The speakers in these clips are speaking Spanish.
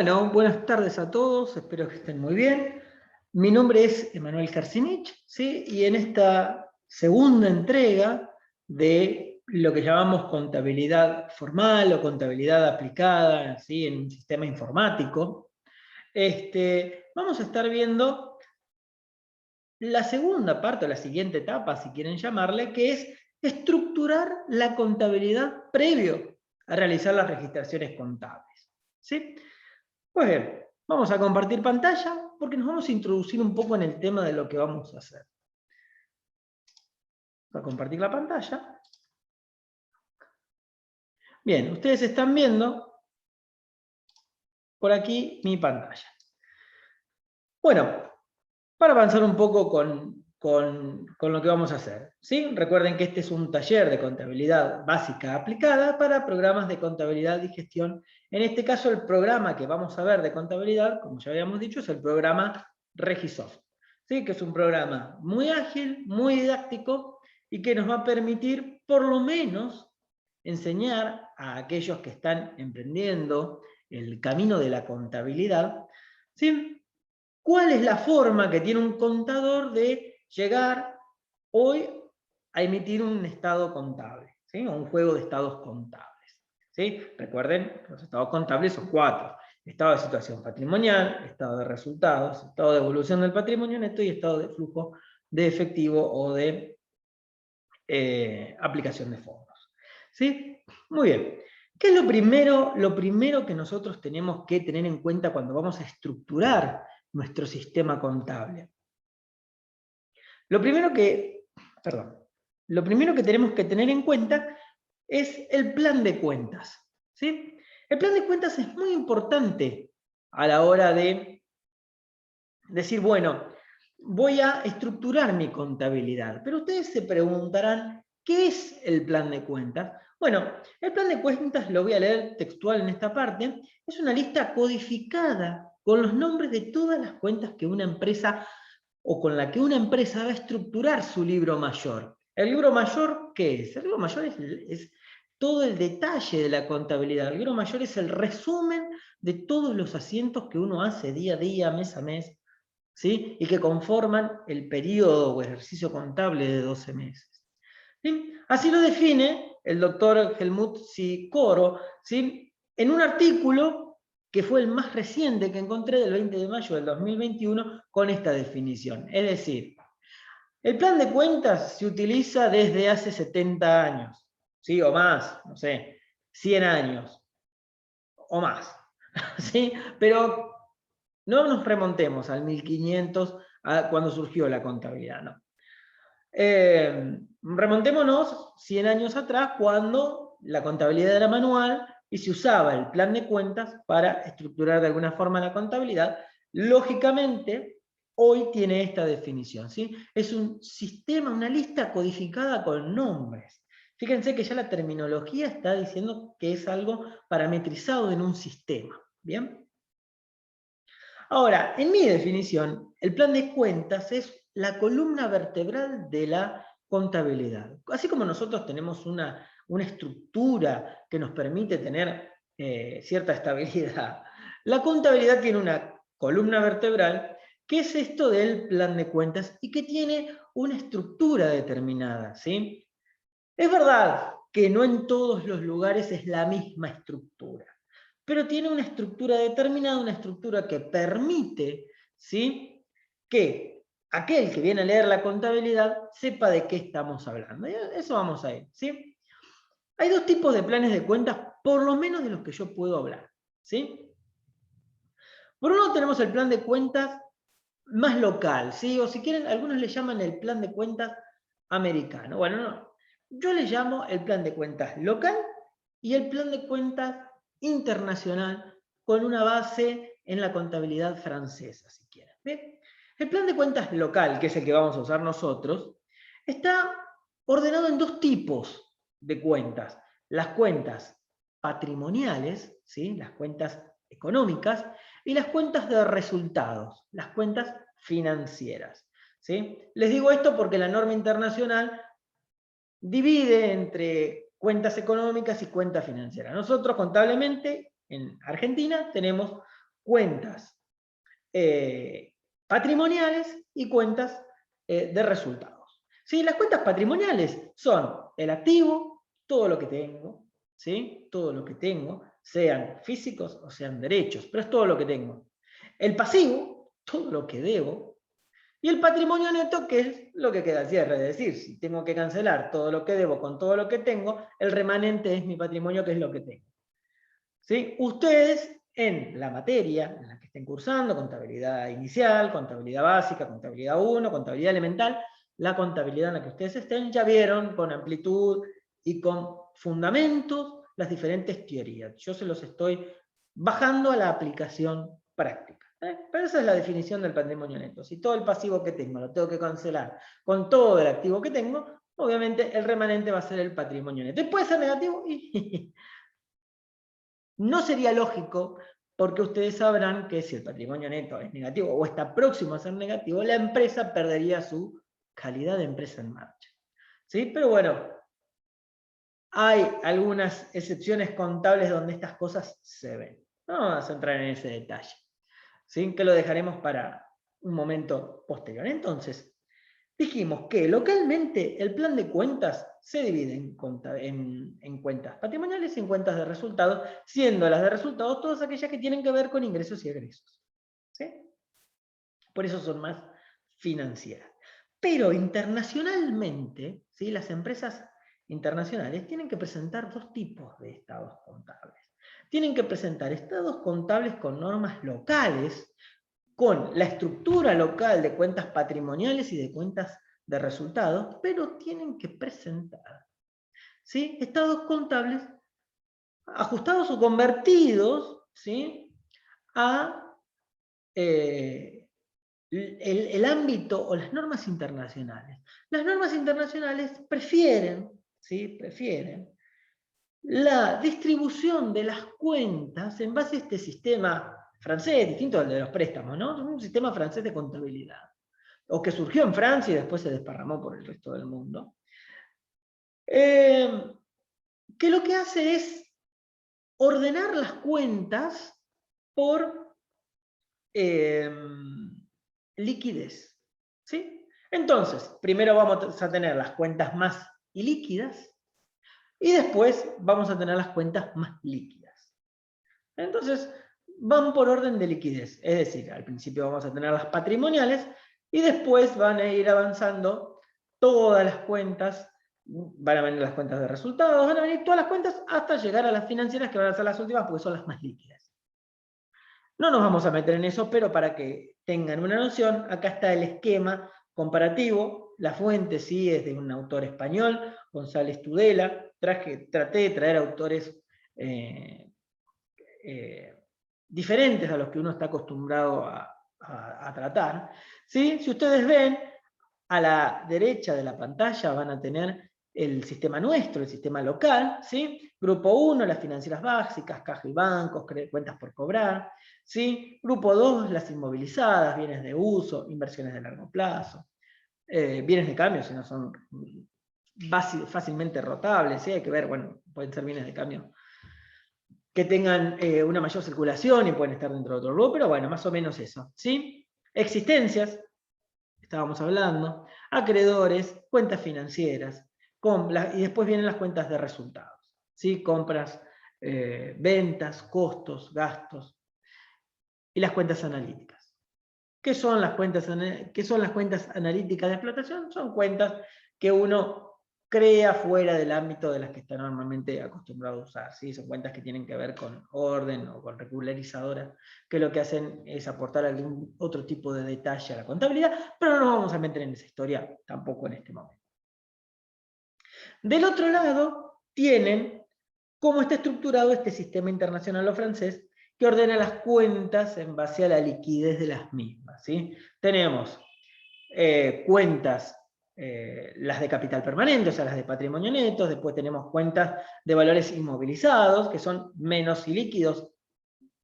Bueno, buenas tardes a todos, espero que estén muy bien. Mi nombre es Emanuel Karcinich, ¿sí? Y en esta segunda entrega de lo que llamamos contabilidad formal o contabilidad aplicada, ¿sí? En un sistema informático, vamos a estar viendo la segunda parte o la siguiente etapa, si quieren llamarle, que es estructurar la contabilidad previo a realizar las registraciones contables, ¿sí? Pues bien, vamos a compartir pantalla porque nos vamos a introducir un poco en el tema de lo que vamos a hacer. Voy a compartir la pantalla. Bien, ustedes están viendo por aquí mi pantalla. Bueno, para avanzar un poco con lo que vamos a hacer, ¿sí? Recuerden que este es un taller de contabilidad básica aplicada para programas de contabilidad y gestión. En este caso, el programa que vamos a ver de contabilidad, como ya habíamos dicho, es el programa Regisoft, ¿sí? Que es un programa muy ágil, muy didáctico y que nos va a permitir, por lo menos, enseñar a aquellos que están emprendiendo el camino de la contabilidad, ¿sí? ¿Cuál es la forma que tiene un contador de llegar hoy a emitir un estado contable? ¿Sí? O un juego de estados contables. ¿Sí? Recuerden, los estados contables son 4. Estado de situación patrimonial, estado de resultados, estado de evolución del patrimonio neto y estado de flujo de efectivo o de aplicación de fondos. ¿Sí? Muy bien. ¿Qué es lo primero que nosotros tenemos que tener en cuenta cuando vamos a estructurar nuestro sistema contable? Lo primero que tenemos que tener en cuenta es el plan de cuentas, ¿sí? El plan de cuentas es muy importante a la hora de decir, bueno, voy a estructurar mi contabilidad. Pero ustedes se preguntarán, ¿qué es el plan de cuentas? Bueno, el plan de cuentas, lo voy a leer textual en esta parte, es una lista codificada con los nombres de todas las cuentas que una empresa o con la que una empresa va a estructurar su libro mayor. ¿El libro mayor qué es? El libro mayor es todo el detalle de la contabilidad. El libro mayor es el resumen de todos los asientos que uno hace día a día, mes a mes, ¿sí? Y que conforman el periodo o ejercicio contable de 12 meses. ¿Sí? Así lo define el doctor Helmut Sikoro, ¿sí? En un artículo que fue el más reciente que encontré del 20 de mayo del 2021 con esta definición. Es decir, el plan de cuentas se utiliza desde hace 70 años, ¿sí? O más, no sé, 100 años, o más, ¿sí? Pero no nos remontemos al 1500, cuando surgió la contabilidad, no. Remontémonos 100 años atrás, cuando la contabilidad era manual y se usaba el plan de cuentas para estructurar de alguna forma la contabilidad. Lógicamente, hoy tiene esta definición, ¿sí? Es un sistema, una lista codificada con nombres. Fíjense que ya la terminología está diciendo que es algo parametrizado en un sistema, ¿bien? Ahora, en mi definición, el plan de cuentas es la columna vertebral de la contabilidad. Así como nosotros tenemos una estructura que nos permite tener cierta estabilidad, la contabilidad tiene una columna vertebral que es esto del plan de cuentas y que tiene una estructura determinada, ¿sí? Es verdad que no en todos los lugares es la misma estructura, pero tiene una estructura determinada, una estructura que permite, ¿sí?, que aquel que viene a leer la contabilidad sepa de qué estamos hablando. Eso vamos a ir, ¿sí? Hay dos tipos de planes de cuentas, por lo menos de los que yo puedo hablar, ¿sí? Por un lado tenemos el plan de cuentas más local, ¿sí? O si quieren, algunos le llaman el plan de cuentas americano. Bueno, no. Yo le llamo el plan de cuentas local y el plan de cuentas internacional con una base en la contabilidad francesa, si quieren. ¿Bien? El plan de cuentas local, que es el que vamos a usar nosotros, está ordenado en dos tipos de cuentas. Las cuentas patrimoniales, ¿sí?, las cuentas económicas, y las cuentas de resultados, las cuentas financieras, ¿sí? Les digo esto porque la norma internacional divide entre cuentas económicas y cuentas financieras. Nosotros contablemente en Argentina tenemos cuentas patrimoniales y cuentas de resultados. ¿Sí? Las cuentas patrimoniales son el activo, todo lo que tengo, ¿sí? Todo lo que tengo, sean físicos o sean derechos, pero es todo lo que tengo. El pasivo, todo lo que debo, y el patrimonio neto, que es lo que queda al cierre, es decir, si tengo que cancelar todo lo que debo con todo lo que tengo, el remanente es mi patrimonio, que es lo que tengo. ¿Sí? Ustedes, en la materia en la que estén cursando, contabilidad inicial, contabilidad básica, contabilidad 1, contabilidad elemental, la contabilidad en la que ustedes estén, ya vieron con amplitud y con fundamentos las diferentes teorías. Yo se los estoy bajando a la aplicación práctica. Pero esa es la definición del patrimonio neto. Si todo el pasivo que tengo lo tengo que cancelar con todo el activo que tengo, obviamente el remanente va a ser el patrimonio neto. ¿Y puede ser negativo? No sería lógico, porque ustedes sabrán que si el patrimonio neto es negativo o está próximo a ser negativo, la empresa perdería su calidad de empresa en marcha. ¿Sí? Pero bueno, hay algunas excepciones contables donde estas cosas se ven. No vamos a entrar en ese detalle, ¿sí? Que lo dejaremos para un momento posterior. Entonces, dijimos que localmente el plan de cuentas se divide en cuentas patrimoniales y en cuentas de resultados, siendo las de resultados todas aquellas que tienen que ver con ingresos y egresos. ¿Sí? Por eso son más financieras. Pero internacionalmente, ¿sí? Las empresas internacionales tienen que presentar dos tipos de estados contables. Tienen que presentar estados contables con normas locales, con la estructura local de cuentas patrimoniales y de cuentas de resultados, pero tienen que presentar, ¿sí? Estados contables ajustados o convertidos, ¿sí? a el ámbito o las normas internacionales. Las normas internacionales prefieren, ¿sí? Prefieren la distribución de las cuentas en base a este sistema francés, distinto al de los préstamos, ¿no? Es un sistema francés de contabilidad, o que surgió en Francia y después se desparramó por el resto del mundo, que lo que hace es ordenar las cuentas por liquidez. ¿Sí? Entonces, primero vamos a tener las cuentas más ilíquidas y después vamos a tener las cuentas más líquidas. Entonces, van por orden de liquidez, es decir, al principio vamos a tener las patrimoniales y después van a ir avanzando todas las cuentas, van a venir las cuentas de resultados, van a venir todas las cuentas hasta llegar a las financieras, que van a ser las últimas porque son las más líquidas. No nos vamos a meter en eso, pero para que tengan una noción, acá está el esquema comparativo. La fuente sí es de un autor español, González Tudela. Traté de traer autores diferentes a los que uno está acostumbrado a tratar. ¿Sí? Si ustedes ven, a la derecha de la pantalla van a tener el sistema nuestro, el sistema local, ¿sí? Grupo 1, las financieras básicas, caja y bancos, cuentas por cobrar, ¿sí? Grupo 2, las inmovilizadas, bienes de uso, inversiones de largo plazo, bienes de cambio, si no son fácilmente rotables, ¿sí? Hay que ver, bueno, pueden ser bienes de cambio que tengan una mayor circulación y pueden estar dentro de otro grupo, pero bueno, más o menos eso, ¿sí? Existencias, estábamos hablando, acreedores, cuentas financieras, y después vienen las cuentas de resultados, ¿sí? Compras, ventas, costos, gastos, y las cuentas analíticas. ¿Qué son las cuentas analíticas de explotación? Son cuentas que uno crea fuera del ámbito de las que está normalmente acostumbrado a usar, ¿sí? Son cuentas que tienen que ver con orden o con regularizadoras, que lo que hacen es aportar algún otro tipo de detalle a la contabilidad, pero no nos vamos a meter en esa historia tampoco en este momento. Del otro lado, tienen cómo está estructurado este sistema internacional o francés, que ordena las cuentas en base a la liquidez de las mismas, ¿sí? Tenemos cuentas, las de capital permanente, o sea, las de patrimonio neto, después tenemos cuentas de valores inmovilizados, que son menos ilíquidos,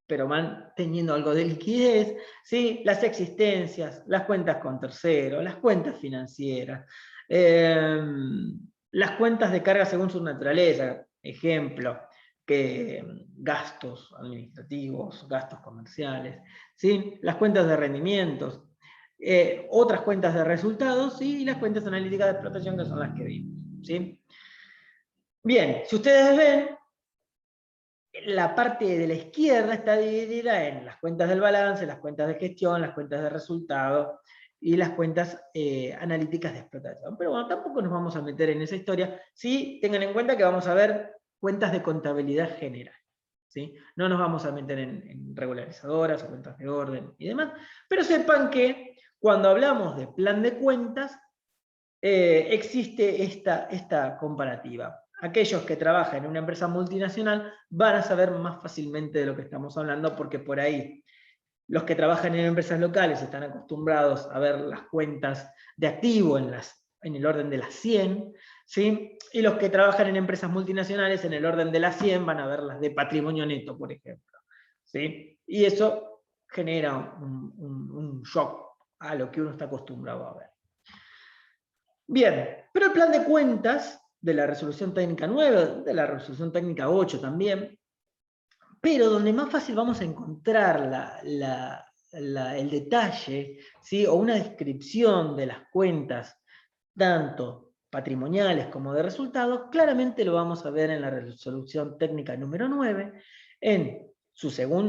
pero van teniendo algo de liquidez, ¿sí? Las existencias, las cuentas con terceros, las cuentas financieras, las cuentas de carga según su naturaleza, ejemplo, gastos administrativos, gastos comerciales, ¿sí? Las cuentas de rendimientos, otras cuentas de resultados y las cuentas analíticas de explotación, que son las que vimos, ¿sí? Bien, si ustedes ven, la parte de la izquierda está dividida en las cuentas del balance, las cuentas de gestión, las cuentas de resultados y las cuentas analíticas de explotación. Pero bueno, tampoco nos vamos a meter en esa historia. Sí, tengan en cuenta que vamos a ver cuentas de contabilidad general, ¿sí? No nos vamos a meter en regularizadoras o cuentas de orden y demás, pero sepan que cuando hablamos de plan de cuentas, existe esta comparativa. Aquellos que trabajan en una empresa multinacional van a saber más fácilmente de lo que estamos hablando, porque por ahí los que trabajan en empresas locales están acostumbrados a ver las cuentas de activo en el orden de las 100, ¿sí? Y los que trabajan en empresas multinacionales en el orden de las 100 van a ver las de patrimonio neto, por ejemplo, ¿sí? Y eso genera un shock a lo que uno está acostumbrado a ver. Bien, pero el plan de cuentas de la resolución técnica 9, de la resolución técnica 8 también, pero donde más fácil vamos a encontrar el detalle, ¿sí? O una descripción de las cuentas, tanto patrimoniales como de resultados, claramente lo vamos a ver en la resolución técnica número 9, en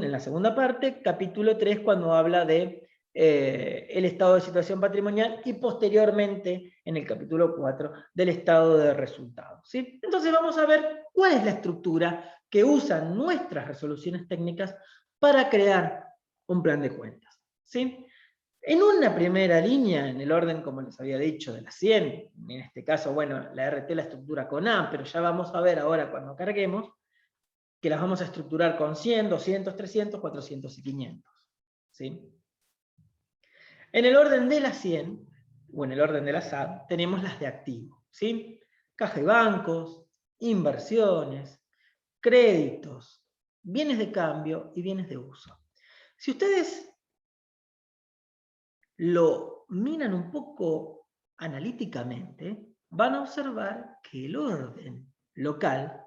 la segunda parte, capítulo 3, cuando habla de el estado de situación patrimonial, y posteriormente en el capítulo 4 del estado de resultados, ¿sí? Entonces vamos a ver cuál es la estructura que usan nuestras resoluciones técnicas para crear un plan de cuentas, ¿sí? En una primera línea, en el orden, como les había dicho, de las 100, en este caso, bueno, la RT la estructura con A, pero ya vamos a ver ahora cuando carguemos, que las vamos a estructurar con 100, 200, 300, 400 y 500, ¿sí? En el orden de las 100, o en el orden de las A, tenemos las de activo, ¿sí? Caja y bancos, inversiones, créditos, bienes de cambio y bienes de uso. Si ustedes lo miran un poco analíticamente, van a observar que el orden local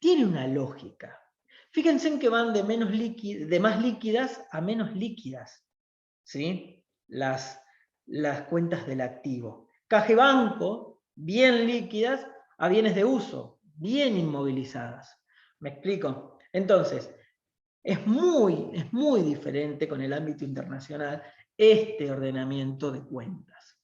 tiene una lógica. Fíjense en que van de más líquidas a menos líquidas, ¿sí? Las cuentas del activo. Caja y banco, bien líquidas, a bienes de uso, bien inmovilizadas. ¿Me explico? Entonces, es muy diferente con el ámbito internacional este ordenamiento de cuentas.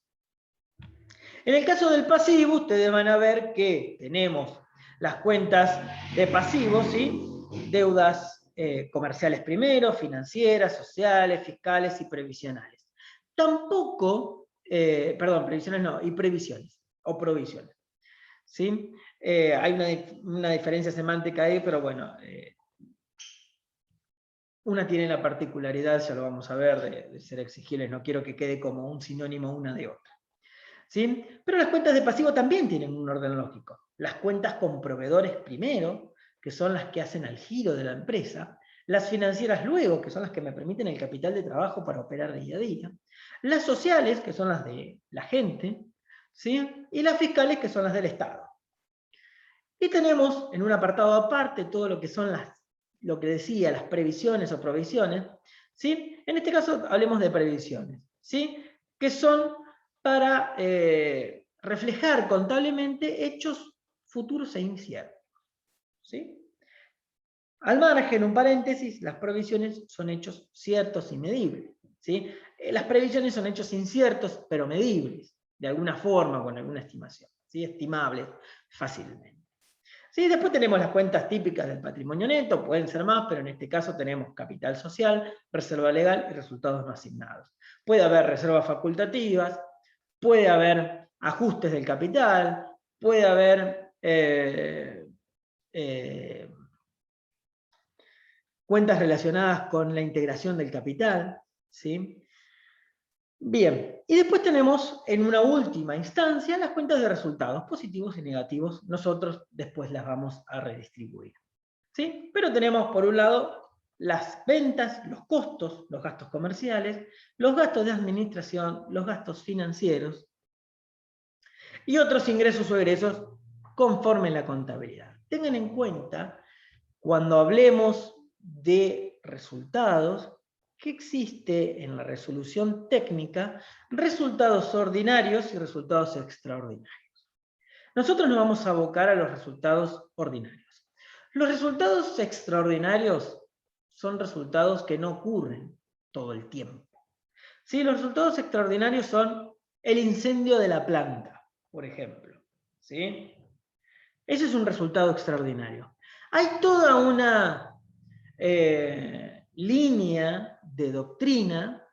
En el caso del pasivo, ustedes van a ver que tenemos las cuentas de pasivos, ¿sí? Deudas comerciales primero, financieras, sociales, fiscales y previsionales. Tampoco, perdón, previsionales no, y previsiones, o provisiones, ¿sí? Hay una diferencia semántica ahí, pero bueno, una tiene la particularidad, ya lo vamos a ver, de ser exigibles, no quiero que quede como un sinónimo una de otra, ¿sí? Pero las cuentas de pasivo también tienen un orden lógico. Las cuentas con proveedores primero, que son las que hacen al giro de la empresa, las financieras luego, que son las que me permiten el capital de trabajo para operar día a día, las sociales, que son las de la gente, ¿sí? Y las fiscales, que son las del Estado. Y tenemos en un apartado aparte todo lo que son lo que decía, las previsiones o provisiones, ¿sí? En este caso hablemos de previsiones, ¿sí? Que son para reflejar contablemente hechos futuros e inciertos, ¿sí? Al margen, un paréntesis, las provisiones son hechos ciertos y medibles, ¿sí? Las previsiones son hechos inciertos, pero medibles, de alguna forma, con alguna estimación, ¿sí? Estimables fácilmente. Sí, después tenemos las cuentas típicas del patrimonio neto, pueden ser más, pero en este caso tenemos capital social, reserva legal y resultados no asignados. Puede haber reservas facultativas, puede haber ajustes del capital, puede haber cuentas relacionadas con la integración del capital, ¿sí? Bien, y después tenemos en una última instancia las cuentas de resultados, positivos y negativos. Nosotros después las vamos a redistribuir, ¿sí? Pero tenemos por un lado las ventas, los costos, los gastos comerciales, los gastos de administración, los gastos financieros y otros ingresos o egresos conforme la contabilidad. Tengan en cuenta cuando hablemos de resultados, que existe en la resolución técnica resultados ordinarios y resultados extraordinarios. Nosotros nos vamos a abocar a los resultados ordinarios. Los resultados extraordinarios son resultados que no ocurren todo el tiempo. ¿Sí? Los resultados extraordinarios son el incendio de la planta, por ejemplo. ¿Sí? Ese es un resultado extraordinario. Hay toda una línea de doctrina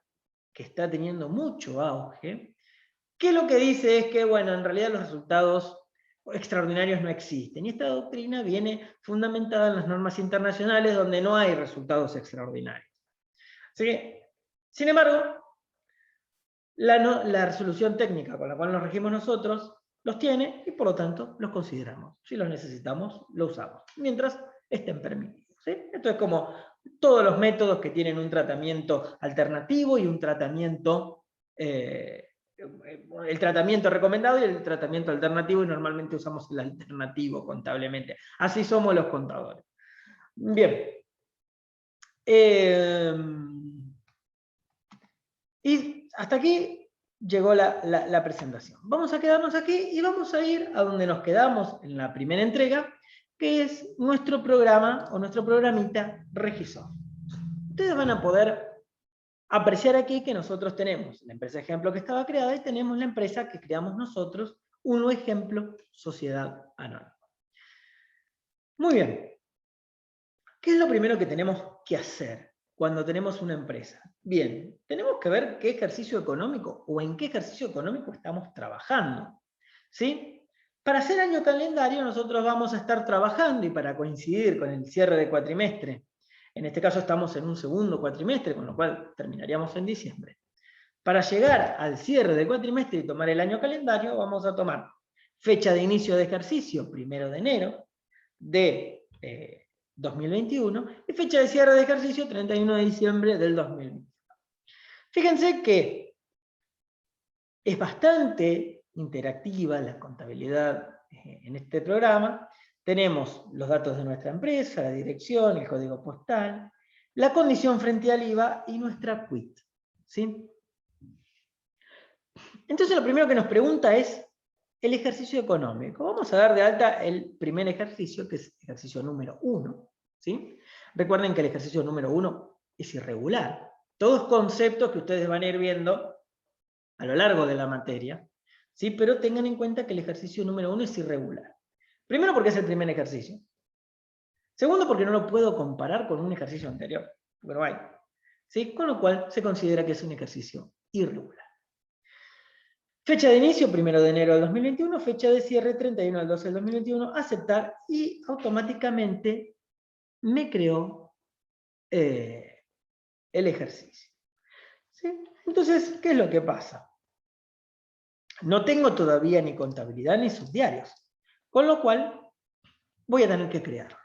que está teniendo mucho auge, que lo que dice es que, bueno, en realidad los resultados extraordinarios no existen. Y esta doctrina viene fundamentada en las normas internacionales donde no hay resultados extraordinarios. Así que, sin embargo, la resolución técnica con la cual nos regimos nosotros los tiene y por lo tanto los consideramos. Si los necesitamos, los usamos, mientras estén permitidos. ¿Sí? Esto es como todos los métodos que tienen un tratamiento alternativo y un tratamiento, el tratamiento recomendado y el tratamiento alternativo, y normalmente usamos el alternativo contablemente. Así somos los contadores. Bien. Y hasta aquí llegó la presentación. Vamos a quedarnos aquí y vamos a ir a donde nos quedamos en la primera entrega, que es nuestro programa o nuestro programita Regisoft. Ustedes van a poder apreciar aquí que nosotros tenemos la empresa ejemplo que estaba creada y tenemos la empresa que creamos nosotros, Uno Ejemplo Sociedad Anónima. Muy bien. ¿Qué es lo primero que tenemos que hacer cuando tenemos una empresa? Bien, tenemos que ver qué ejercicio económico o en qué ejercicio económico estamos trabajando. ¿Sí? Para hacer año calendario nosotros vamos a estar trabajando y para coincidir con el cierre de cuatrimestre, en este caso estamos en un segundo cuatrimestre, con lo cual terminaríamos en diciembre. Para llegar al cierre de cuatrimestre y tomar el año calendario, vamos a tomar fecha de inicio de ejercicio, 1 de enero de 2021, y fecha de cierre de ejercicio, 31 de diciembre del 2021. Fíjense que es bastante interactiva la contabilidad en este programa. Tenemos los datos de nuestra empresa, la dirección, el código postal, la condición frente al IVA y nuestra quit. ¿Sí? Entonces lo primero que nos pregunta es el ejercicio económico. Vamos a dar de alta el primer ejercicio, que es el ejercicio número 1. ¿Sí? Recuerden que el ejercicio número 1 es irregular. Todos conceptos que ustedes van a ir viendo a lo largo de la materia, ¿sí? Pero tengan en cuenta que el ejercicio número 1 es irregular. Primero porque es el primer ejercicio. Segundo porque no lo puedo comparar con un ejercicio anterior, porque no hay. ¿Sí? Con lo cual se considera que es un ejercicio irregular. Fecha de inicio, 1 de enero del 2021, fecha de cierre, 31 del 12 del 2021, aceptar, y automáticamente me creó el ejercicio. ¿Sí? Entonces, ¿qué es lo que pasa? No tengo todavía ni contabilidad ni subdiarios, con lo cual voy a tener que crearlo.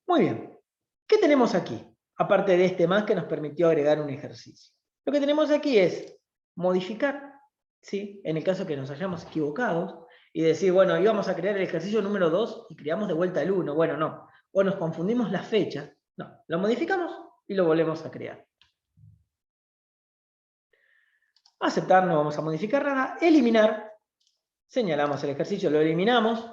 Muy bien, ¿qué tenemos aquí? Aparte de este más que nos permitió agregar un ejercicio. Lo que tenemos aquí es modificar, ¿sí? En el caso que nos hayamos equivocado, y decir, bueno, íbamos a crear el ejercicio número 2 y creamos de vuelta el 1. Bueno, no. O nos confundimos las fechas. No, lo modificamos y lo volvemos a crear. Aceptar, no vamos a modificar nada. Eliminar, señalamos el ejercicio, lo eliminamos,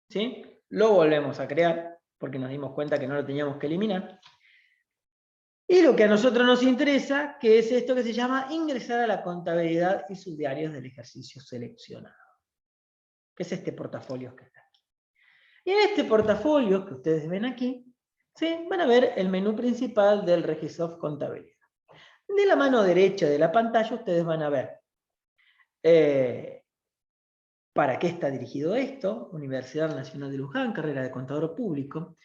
¿sí? Lo volvemos a crear, porque nos dimos cuenta que no lo teníamos que eliminar. Y lo que a nosotros nos interesa, que es esto que se llama ingresar a la contabilidad y subdiarios del ejercicio seleccionado, que es este portafolio que está aquí. Y en este portafolio que ustedes ven aquí, ¿sí? Van a ver el menú principal del Regisoft Contabilidad. De la mano derecha de la pantalla ustedes van a ver para qué está dirigido esto, Universidad Nacional de Luján, carrera de contador público.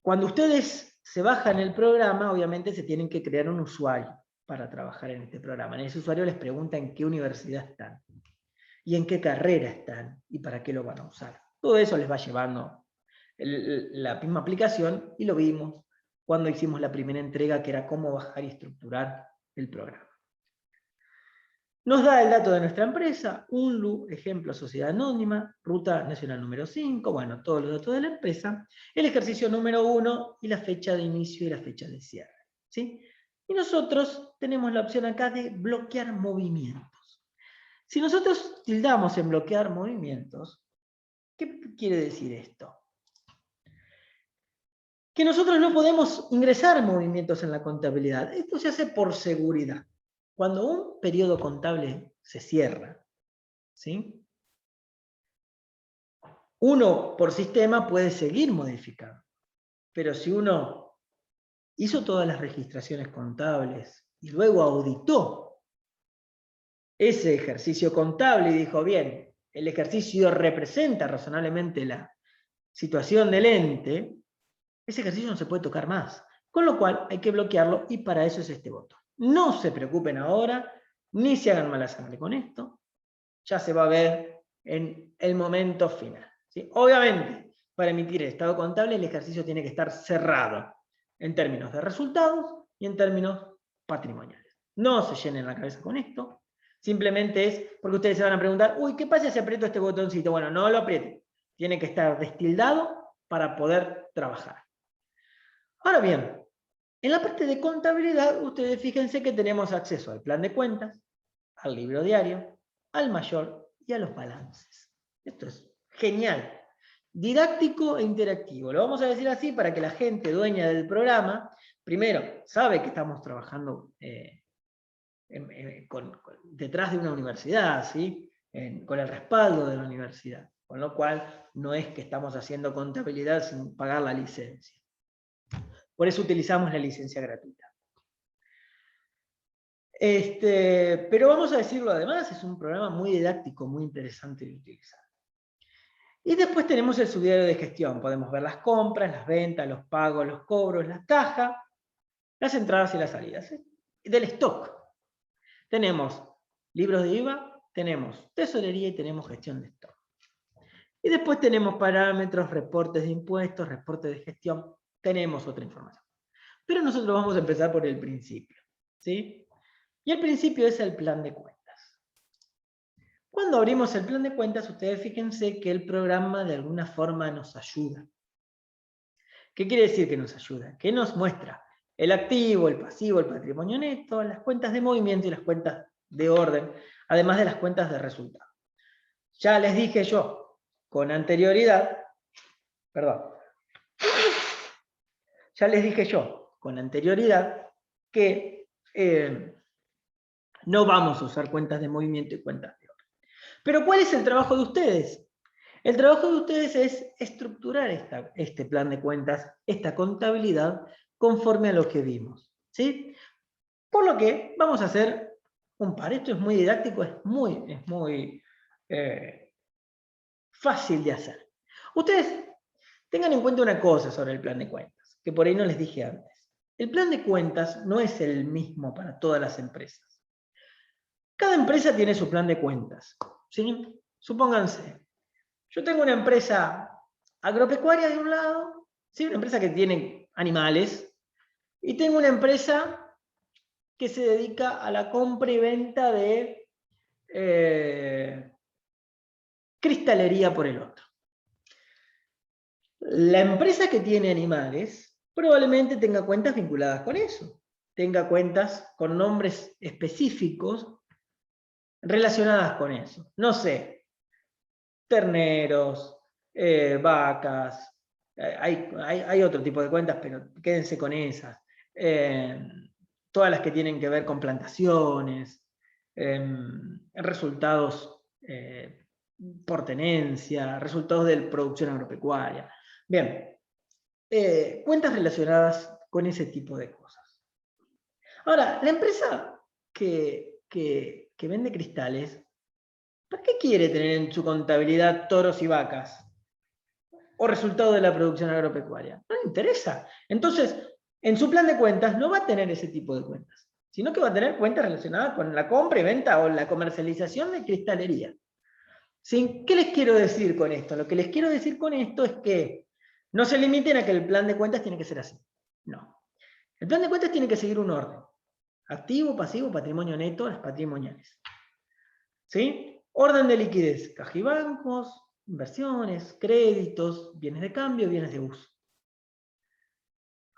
Cuando ustedes se bajan el programa, obviamente se tienen que crear un usuario para trabajar en este programa. En ese usuario les pregunta en qué universidad están, y en qué carrera están, y para qué lo van a usar. Todo eso les va llevando la misma aplicación, y lo vimos cuando hicimos la primera entrega, que era cómo bajar y estructurar el programa. Nos da el dato de nuestra empresa, UNLU, ejemplo, sociedad anónima, ruta nacional número 5, bueno, todos los datos de la empresa, el ejercicio número 1 y la fecha de inicio y la fecha de cierre. ¿Sí? Y nosotros tenemos la opción acá de bloquear movimientos. Si nosotros tildamos en bloquear movimientos, ¿qué quiere decir esto? Que nosotros no podemos ingresar movimientos en la contabilidad. Esto se hace por seguridad. Cuando un periodo contable se cierra, ¿sí? Uno por sistema puede seguir modificando, pero si uno hizo todas las registraciones contables y luego auditó ese ejercicio contable y dijo, bien, el ejercicio representa razonablemente la situación del ente, ese ejercicio no se puede tocar más. Con lo cual hay que bloquearlo y para eso es este botón. No se preocupen ahora, ni se hagan mala sangre con esto. Ya se va a ver en el momento final. ¿Sí? Obviamente, para emitir el estado contable, el ejercicio tiene que estar cerrado en términos de resultados y en términos patrimoniales. No se llenen la cabeza con esto. Simplemente es porque ustedes se van a preguntar, uy, ¿qué pasa si aprieto este botoncito? Bueno, no lo aprieten. Tiene que estar destildado para poder trabajar. Ahora bien, en la parte de contabilidad, ustedes fíjense que tenemos acceso al plan de cuentas, al libro diario, al mayor y a los balances. Esto es genial. Didáctico e interactivo. Lo vamos a decir así para que la gente dueña del programa, primero, sabe que estamos trabajando detrás de una universidad, ¿sí? Con el respaldo de la universidad. Con lo cual, no es que estamos haciendo contabilidad sin pagar la licencia. Por eso utilizamos la licencia gratuita. Pero vamos a decirlo además, es un programa muy didáctico, muy interesante de utilizar. Y después tenemos el subdiario de gestión. Podemos ver las compras, las ventas, los pagos, los cobros, las cajas, las entradas y las salidas. Del stock. Tenemos libros de IVA, tenemos tesorería y tenemos gestión de stock. Y después tenemos parámetros, reportes de impuestos, reportes de gestión. Tenemos otra información. Pero nosotros vamos a empezar por el principio, ¿sí? Y el principio es el plan de cuentas. Cuando abrimos el plan de cuentas, ustedes fíjense que el programa de alguna forma nos ayuda. ¿Qué quiere decir que nos ayuda? Que nos muestra el activo, el pasivo, el patrimonio neto, las cuentas de movimiento y las cuentas de orden, además de las cuentas de resultado. Ya les dije yo con anterioridad, que no vamos a usar cuentas de movimiento y cuentas de orden. Pero ¿cuál es el trabajo de ustedes? El trabajo de ustedes es estructurar este plan de cuentas, esta contabilidad, conforme a lo que vimos, ¿sí? Por lo que vamos a hacer un par. Esto es muy didáctico, es muy fácil de hacer. Ustedes tengan en cuenta una cosa sobre el plan de cuentas, que por ahí no les dije antes. El plan de cuentas no es el mismo para todas las empresas. Cada empresa tiene su plan de cuentas, ¿sí? Supónganse, yo tengo una empresa agropecuaria de un lado, ¿sí? Una empresa que tiene animales, y tengo una empresa que se dedica a la compra y venta de cristalería por el otro. La empresa que tiene animales probablemente tenga cuentas vinculadas con eso, tenga cuentas con nombres específicos relacionadas con eso. No sé, terneros, vacas, hay otro tipo de cuentas, pero quédense con esas. Todas las que tienen que ver con plantaciones, resultados por tenencia, resultados de producción agropecuaria. Bien, cuentas relacionadas con ese tipo de cosas. Ahora, la empresa que vende cristales, ¿para qué quiere tener en su contabilidad toros y vacas? O resultado de la producción agropecuaria. No le interesa. Entonces, en su plan de cuentas no va a tener ese tipo de cuentas, sino que va a tener cuentas relacionadas con la compra y venta o la comercialización de cristalería. ¿Sí? ¿Qué les quiero decir con esto? Lo que les quiero decir con esto es que no se limiten a que el plan de cuentas tiene que ser así. No. El plan de cuentas tiene que seguir un orden. Activo, pasivo, patrimonio neto, las patrimoniales. ¿Sí? Orden de liquidez, caja y bancos, inversiones, créditos, bienes de cambio, bienes de uso.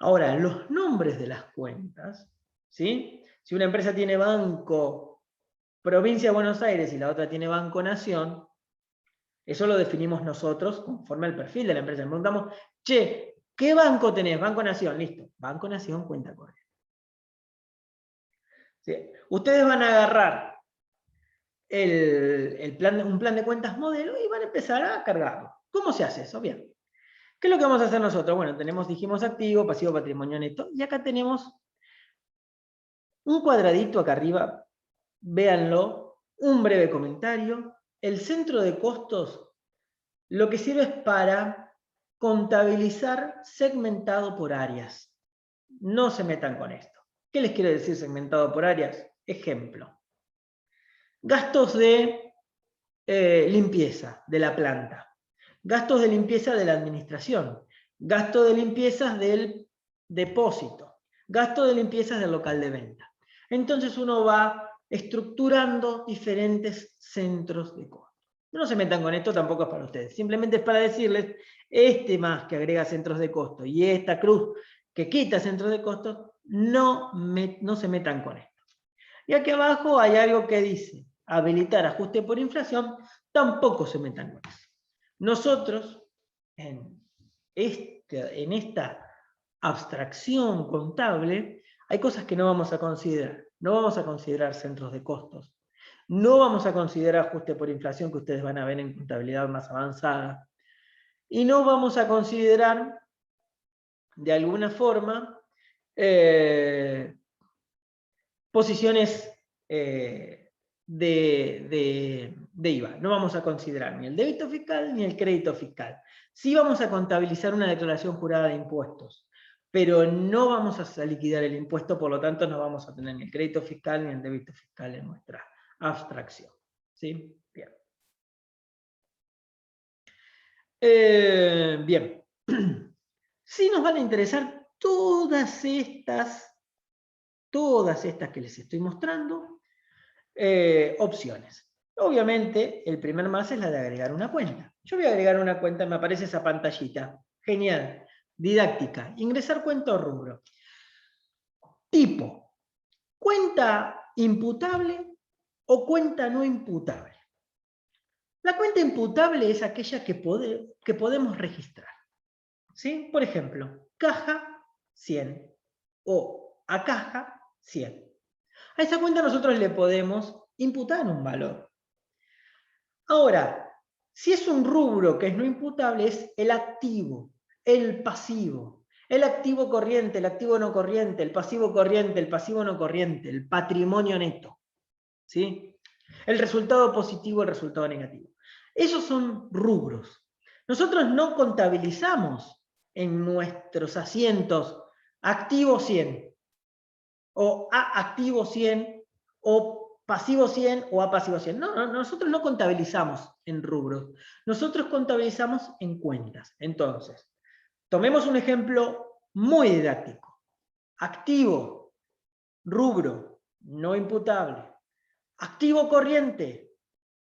Ahora, los nombres de las cuentas, ¿sí? Si una empresa tiene Banco Provincia de Buenos Aires y la otra tiene Banco Nación, eso lo definimos nosotros conforme al perfil de la empresa. Le preguntamos, che, ¿qué banco tenés? Banco Nación, listo. Banco Nación, cuenta corriente. ¿Sí? Ustedes van a agarrar un plan de cuentas modelo y van a empezar a cargarlo. ¿Cómo se hace eso? Bien. ¿Qué es lo que vamos a hacer nosotros? Bueno, dijimos activo, pasivo, patrimonio neto, y acá tenemos un cuadradito acá arriba, véanlo, un breve comentario. El centro de costos lo que sirve es para contabilizar segmentado por áreas. No se metan con esto. ¿Qué les quiero decir segmentado por áreas? Ejemplo. Gastos de limpieza de la planta. Gastos de limpieza de la administración. Gasto de limpiezas del depósito. Gasto de limpiezas del local de venta. Entonces uno va estructurando diferentes centros de costo. No se metan con esto, tampoco es para ustedes. Simplemente es para decirles, este más que agrega centros de costo y esta cruz que quita centros de costo, no se metan con esto. Y aquí abajo hay algo que dice, habilitar ajuste por inflación, tampoco se metan con eso. Nosotros, en esta abstracción contable, hay cosas que no vamos a considerar. No vamos a considerar centros de costos. No vamos a considerar ajuste por inflación, que ustedes van a ver en contabilidad más avanzada. Y no vamos a considerar, de alguna forma, posiciones de IVA. No vamos a considerar ni el débito fiscal ni el crédito fiscal. Sí vamos a contabilizar una declaración jurada de impuestos, pero no vamos a liquidar el impuesto, por lo tanto no vamos a tener ni el crédito fiscal ni el débito fiscal en nuestra abstracción. ¿Sí? Bien. Bien. Sí nos van a interesar todas estas que les estoy mostrando, opciones. Obviamente, el primer más es la de agregar una cuenta. Yo voy a agregar una cuenta, me aparece esa pantallita. Genial. Didáctica. Ingresar cuenta o rubro. Tipo. ¿Cuenta imputable o cuenta no imputable? La cuenta imputable es aquella que podemos registrar. ¿Sí? Por ejemplo, caja 100 o a caja 100. A esa cuenta nosotros le podemos imputar un valor. Ahora, si es un rubro que es no imputable, es el activo, el pasivo, el activo corriente, el activo no corriente, el pasivo corriente, el pasivo no corriente, el patrimonio neto. ¿Sí? El resultado positivo, el resultado negativo. Esos son rubros. Nosotros no contabilizamos en nuestros asientos activo 100, o A activo 100, o pasivo 100, o A pasivo 100. No, nosotros no contabilizamos en rubros. Nosotros contabilizamos en cuentas. Entonces, tomemos un ejemplo muy didáctico. Activo, rubro, no imputable. Activo corriente,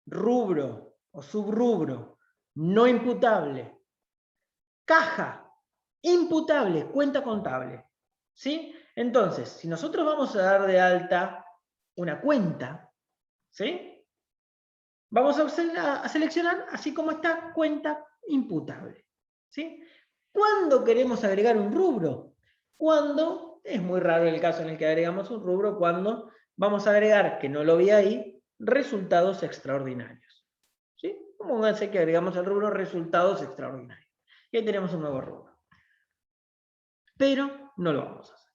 rubro o subrubro, no imputable. Caja, imputable, cuenta contable. ¿Sí? Entonces, si nosotros vamos a dar de alta una cuenta, ¿sí? Vamos a seleccionar así como está, cuenta imputable. ¿Sí? ¿Cuándo queremos agregar un rubro? Cuando, es muy raro el caso en el que agregamos un rubro, cuando vamos a agregar, que no lo vi ahí, resultados extraordinarios. ¿Sí? Pónganse que agregamos el rubro resultados extraordinarios. Y ahí tenemos un nuevo rubro. Pero no lo vamos a hacer.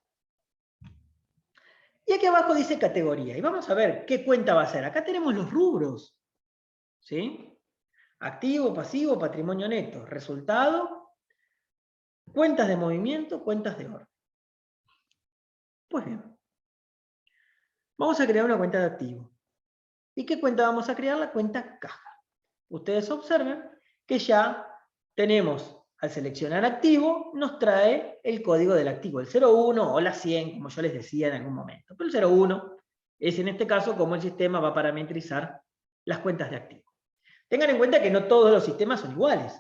Y aquí abajo dice categoría. Y vamos a ver qué cuenta va a ser. Acá tenemos los rubros. ¿Sí? Activo, pasivo, patrimonio neto. Resultado, cuentas de movimiento, cuentas de orden. Pues bien. Vamos a crear una cuenta de activo. ¿Y qué cuenta vamos a crear? La cuenta caja. Ustedes observen que ya tenemos, al seleccionar activo, nos trae el código del activo, el 01 o la 100, como yo les decía en algún momento. Pero el 01 es en este caso como el sistema va a parametrizar las cuentas de activo. Tengan en cuenta que no todos los sistemas son iguales.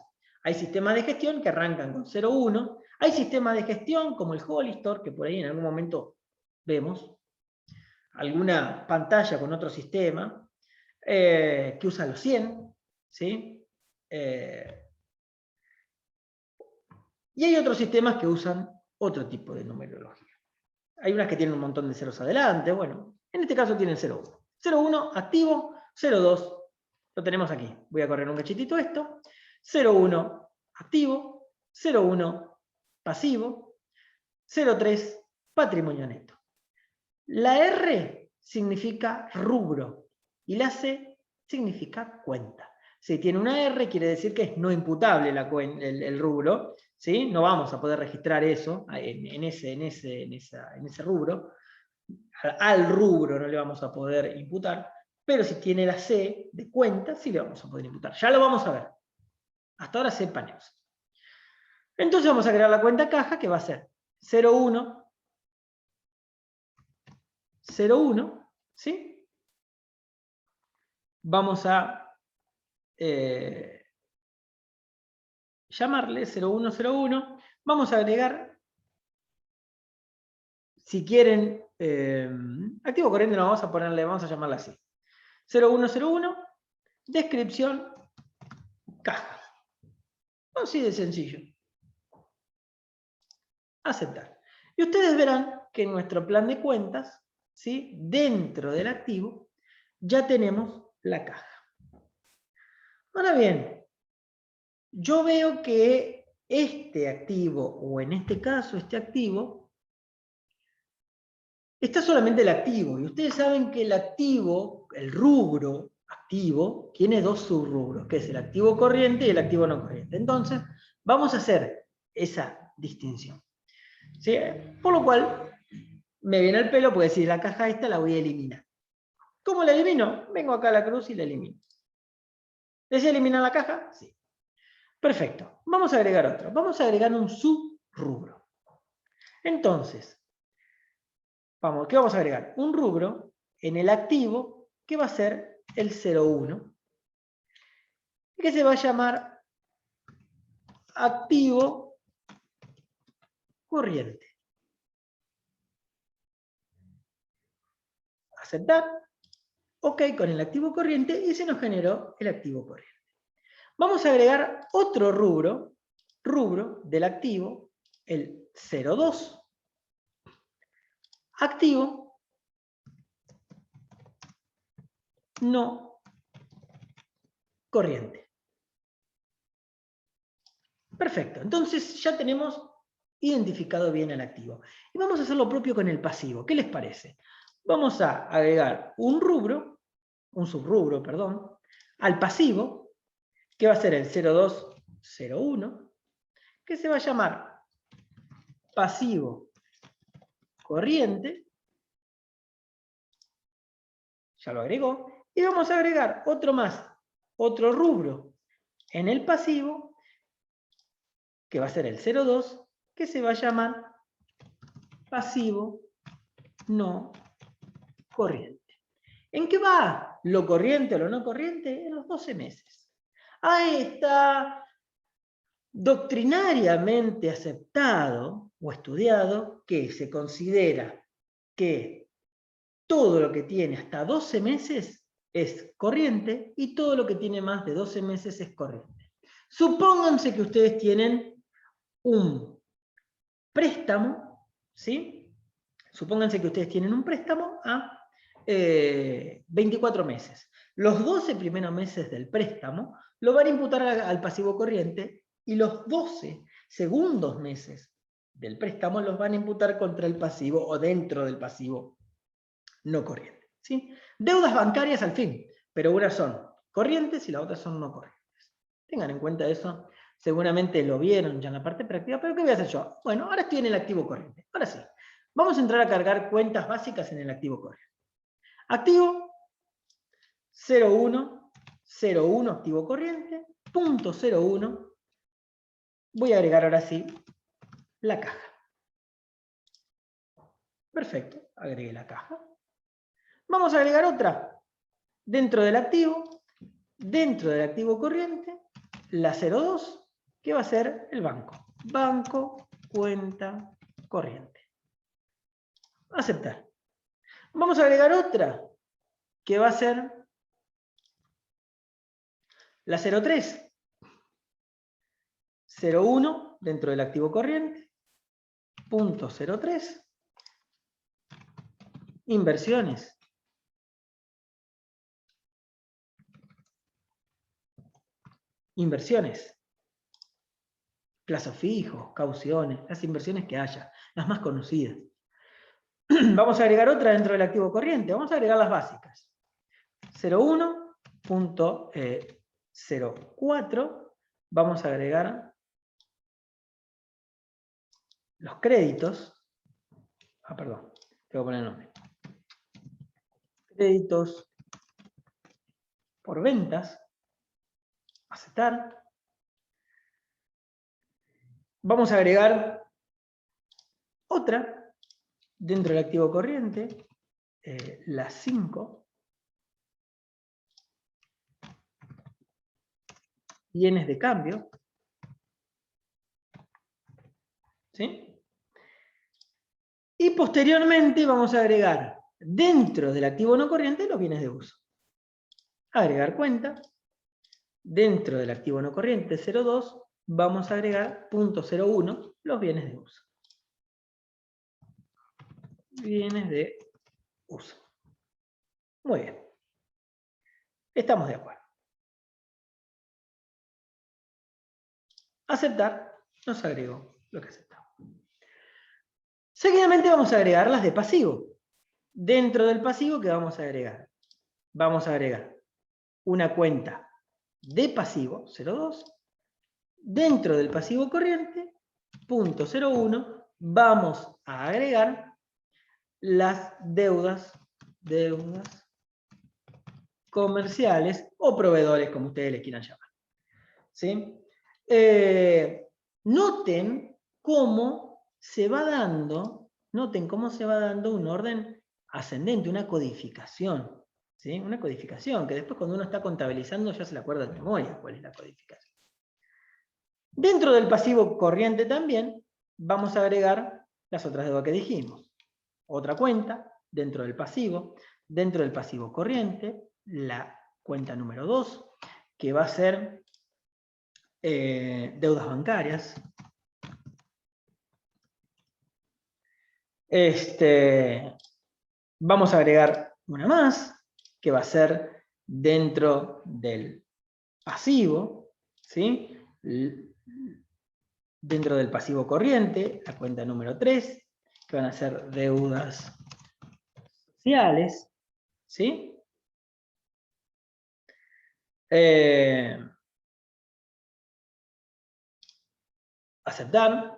Hay sistemas de gestión que arrancan con 0,1, hay sistemas de gestión como el Hollistor, que por ahí en algún momento vemos, alguna pantalla con otro sistema, que usa los 100, ¿sí? Y hay otros sistemas que usan otro tipo de numerología. Hay unas que tienen un montón de ceros adelante, bueno, en este caso tienen 0,1. 0,1 activo, 0,2, lo tenemos aquí. Voy a correr un cachitito esto. 0,1 activo, 0,1 pasivo, 0,3 patrimonio neto. La R significa rubro y la C significa cuenta. Si tiene una R, quiere decir que es no imputable el rubro, ¿sí? No vamos a poder registrar eso en ese rubro. Al rubro no le vamos a poder imputar, pero si tiene la C de cuenta, sí le vamos a poder imputar. Ya lo vamos a ver. Hasta ahora sepan eso. Entonces vamos a crear la cuenta caja, que va a ser 0,1, 0,1, ¿sí? Vamos a llamarle 0101. Vamos a agregar, si quieren, activo corriente, no vamos a ponerle, vamos a llamarla así. 0101, descripción, caja. Así de sencillo. Aceptar. Y ustedes verán que en nuestro plan de cuentas, ¿sí? Dentro del activo, ya tenemos la caja. Ahora bien, yo veo que este activo, o en este caso este activo, está solamente el activo. Y ustedes saben que el activo, el rubro activo, tiene dos subrubros, que es el activo corriente y el activo no corriente. Entonces, vamos a hacer esa distinción. ¿Sí? Por lo cual, me viene al pelo, porque si la caja esta la voy a eliminar. ¿Cómo la elimino? Vengo acá a la cruz y la elimino. ¿Desea eliminar la caja? Sí. Perfecto. Vamos a agregar otro. Vamos a agregar un subrubro. Entonces, ¿qué vamos a agregar? Un rubro en el activo que va a ser el 01, que se va a llamar activo corriente. Aceptar. Ok con el activo corriente y se nos generó el activo corriente. Vamos a agregar otro rubro del activo, el 02. Activo no corriente. Perfecto, entonces ya tenemos identificado bien el activo. Y vamos a hacer lo propio con el pasivo. ¿Qué les parece? Vamos a agregar un subrubro, perdón, al pasivo, que va a ser el 0201, que se va a llamar pasivo corriente. Ya lo agregó. Y vamos a agregar otro más, otro rubro en el pasivo, que va a ser el 02, que se va a llamar pasivo no corriente. ¿En qué va lo corriente o lo no corriente? En los 12 meses. Ahí está doctrinariamente aceptado o estudiado que se considera que todo lo que tiene hasta 12 meses es corriente y todo lo que tiene más de 12 meses es corriente. Supónganse que ustedes tienen un préstamo, ¿sí? Supónganse que ustedes tienen un préstamo a 24 meses. Los 12 primeros meses del préstamo lo van a imputar al pasivo corriente y los 12 segundos meses del préstamo los van a imputar contra el pasivo o dentro del pasivo no corriente. ¿Sí? Deudas bancarias al fin, pero unas son corrientes y las otras son no corrientes. Tengan en cuenta eso. Seguramente lo vieron ya en la parte práctica, pero ¿qué voy a hacer yo? Bueno, ahora estoy en el activo corriente. Ahora sí. Vamos a entrar a cargar cuentas básicas en el activo corriente. Activo 01, activo corriente, punto 01. Voy a agregar ahora sí la caja. Perfecto, agregué la caja. Vamos a agregar otra. dentro del activo corriente, la 02, que va a ser el banco. Banco, cuenta corriente. Aceptar. Vamos a agregar otra, que va a ser la 03. 01 dentro del activo corriente. Punto 03. Inversiones. Inversiones. Plazos fijos, cauciones, las inversiones que haya, las más conocidas. Vamos a agregar otra dentro del activo corriente. Vamos a agregar las básicas. 01.04. Vamos a agregar los créditos. Perdón, tengo que poner el nombre. Créditos por ventas. Aceptar. Vamos a agregar otra dentro del activo corriente, la 5. Bienes de cambio. ¿Sí? Y posteriormente vamos a agregar dentro del activo no corriente los bienes de uso. Agregar cuenta. Dentro del activo no corriente 02 vamos a agregar punto 01 los bienes de uso. Bienes de uso. Muy bien. Estamos de acuerdo. Aceptar. Nos agregó lo que aceptamos. Seguidamente vamos a agregar las de pasivo. Dentro del pasivo, ¿qué vamos a agregar? Vamos a agregar una cuenta de pasivo, 02. Dentro del pasivo corriente, punto 01, vamos a agregar las deudas comerciales o proveedores, como ustedes les quieran llamar. ¿Sí? Noten cómo se va dando un orden ascendente, una codificación. ¿Sí? Una codificación, que después cuando uno está contabilizando ya se le acuerda de memoria cuál es la codificación. Dentro del pasivo corriente también vamos a agregar las otras deudas que dijimos. Otra cuenta dentro del pasivo corriente, la cuenta número 2, que va a ser deudas bancarias. Vamos a agregar una más, que va a ser dentro del pasivo, ¿sí? Dentro del pasivo corriente, la cuenta número 3, que van a ser deudas sociales, ¿sí? Aceptar.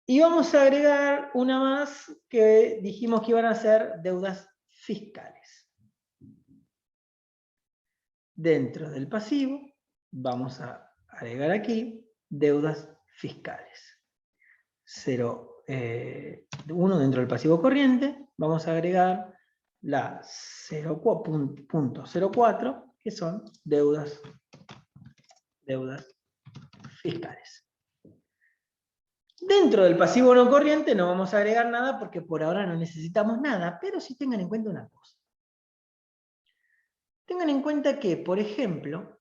Y vamos a agregar una más que dijimos que iban a ser deudas fiscales. Dentro del pasivo vamos a agregar aquí deudas fiscales. 1 dentro del pasivo corriente, vamos a agregar la 0.04, que son deudas fiscales. Dentro del pasivo no corriente no vamos a agregar nada porque por ahora no necesitamos nada, pero sí tengan en cuenta una cosa. Tengan en cuenta que, por ejemplo,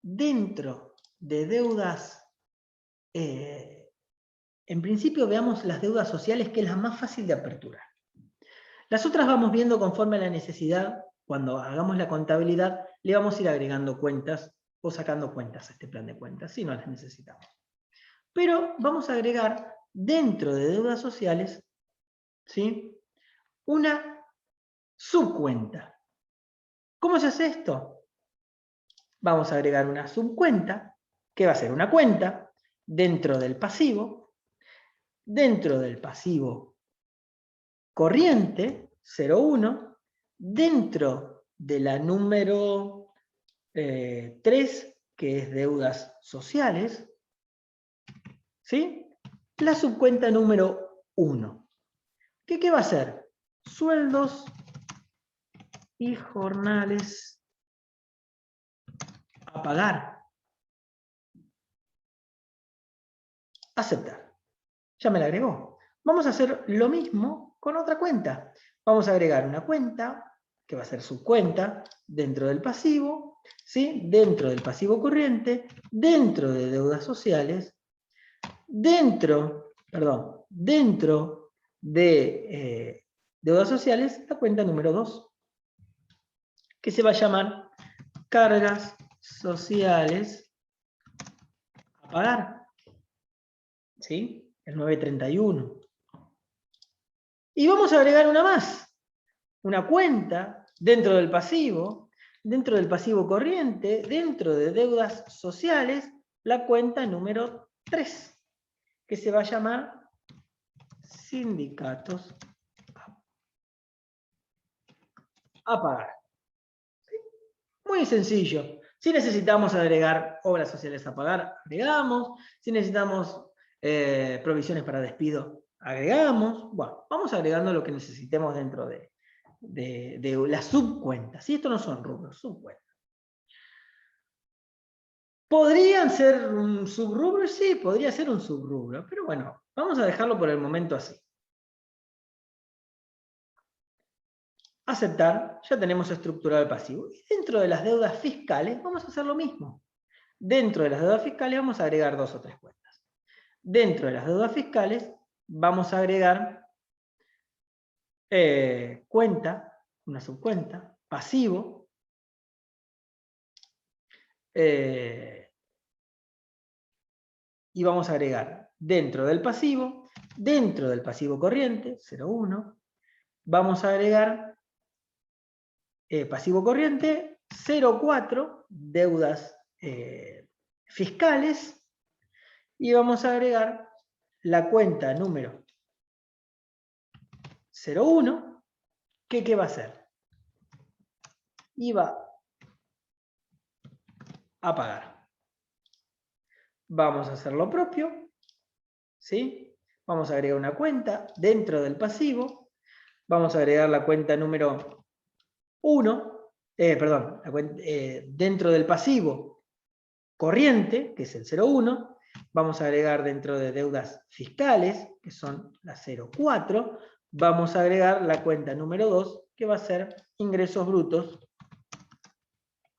dentro de deudas, en principio veamos las deudas sociales, que es la más fácil de aperturar. Las otras vamos viendo conforme a la necesidad. Cuando hagamos la contabilidad, le vamos a ir agregando cuentas o sacando cuentas a este plan de cuentas, si no las necesitamos. Pero vamos a agregar dentro de deudas sociales, ¿sí?, una subcuenta. ¿Cómo se hace esto? Vamos a agregar una subcuenta, que va a ser una cuenta, dentro del pasivo corriente, 01, dentro de la número 3, que es deudas sociales, ¿sí?, la subcuenta número 1. ¿Qué va a ser? Sueldos y jornales a pagar. Aceptar. Ya me la agregó. Vamos a hacer lo mismo con otra cuenta. Vamos a agregar una cuenta, que va a ser subcuenta, dentro del pasivo, ¿sí? Dentro del pasivo corriente, dentro de deudas sociales, dentro de deudas sociales, la cuenta número 2, que se va a llamar cargas sociales a pagar. ¿Sí? El 931. Y vamos a agregar una más. Una cuenta dentro del pasivo corriente, dentro de deudas sociales, la cuenta número 3, que se va a llamar sindicatos a pagar. ¿Sí? Muy sencillo. Si necesitamos agregar obras sociales a pagar, agregamos. Si necesitamos provisiones para despido, agregamos. Bueno, vamos agregando lo que necesitemos dentro de las subcuentas. ¿Sí? Esto no son rubros, subcuentas. ¿Podrían ser un subrubro? Sí, podría ser un subrubro. Pero bueno, vamos a dejarlo por el momento así. Aceptar, ya tenemos estructurado el pasivo. Y dentro de las deudas fiscales vamos a hacer lo mismo. Dentro de las deudas fiscales vamos a agregar 2 o 3 cuentas. Dentro de las deudas fiscales vamos a agregar cuenta, una subcuenta, pasivo, y vamos a agregar dentro del pasivo corriente, 0,1, vamos a agregar pasivo corriente, 0,4, deudas fiscales, y vamos a agregar la cuenta número 0,1, que ¿qué va a hacer? IVA a pagar. Vamos a hacer lo propio, ¿sí? Vamos a agregar una cuenta dentro del pasivo, vamos a agregar la cuenta número 1, dentro del pasivo corriente, que es el 0,1, vamos a agregar dentro de deudas fiscales, que son las 0,4, vamos a agregar la cuenta número 2, que va a ser ingresos brutos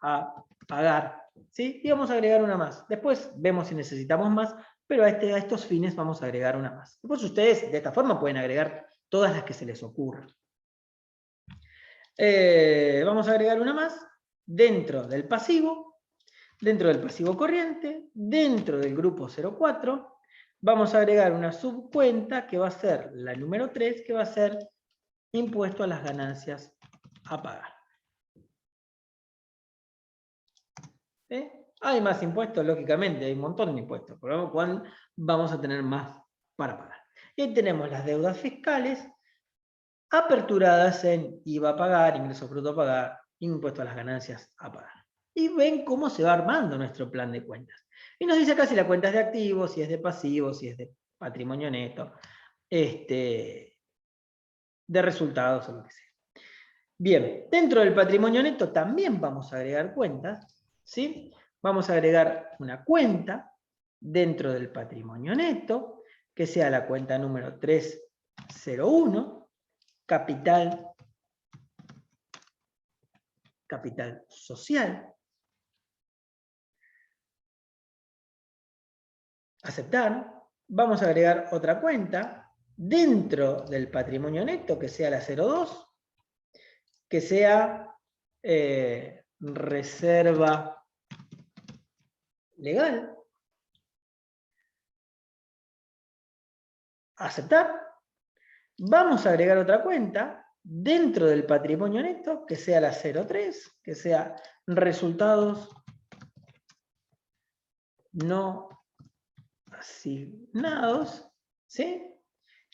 a pagar. ¿Sí? Y vamos a agregar una más. Después vemos si necesitamos más, pero a estos fines vamos a agregar una más. Después ustedes de esta forma pueden agregar todas las que se les ocurra. Vamos a agregar una más dentro del pasivo corriente, dentro del grupo 0,4, vamos a agregar una subcuenta que va a ser la número 3, que va a ser impuesto a las ganancias a pagar. Hay más impuestos, lógicamente, hay un montón de impuestos, por lo cual vamos a tener más para pagar. Y ahí tenemos las deudas fiscales aperturadas en IVA a pagar, ingresos brutos a pagar, impuesto a las ganancias a pagar. Y ven cómo se va armando nuestro plan de cuentas. Y nos dice acá si la cuenta es de activos, si es de pasivos, si es de patrimonio neto, de resultados o lo que sea. Bien, dentro del patrimonio neto también vamos a agregar cuentas, ¿sí? Vamos a agregar una cuenta dentro del patrimonio neto, que sea la cuenta número 301, capital social. Aceptar. Vamos a agregar otra cuenta dentro del patrimonio neto, que sea la 02, que sea reserva legal. Aceptar. Vamos a agregar otra cuenta dentro del patrimonio neto, que sea la 03, que sea resultados no asignados, ¿sí?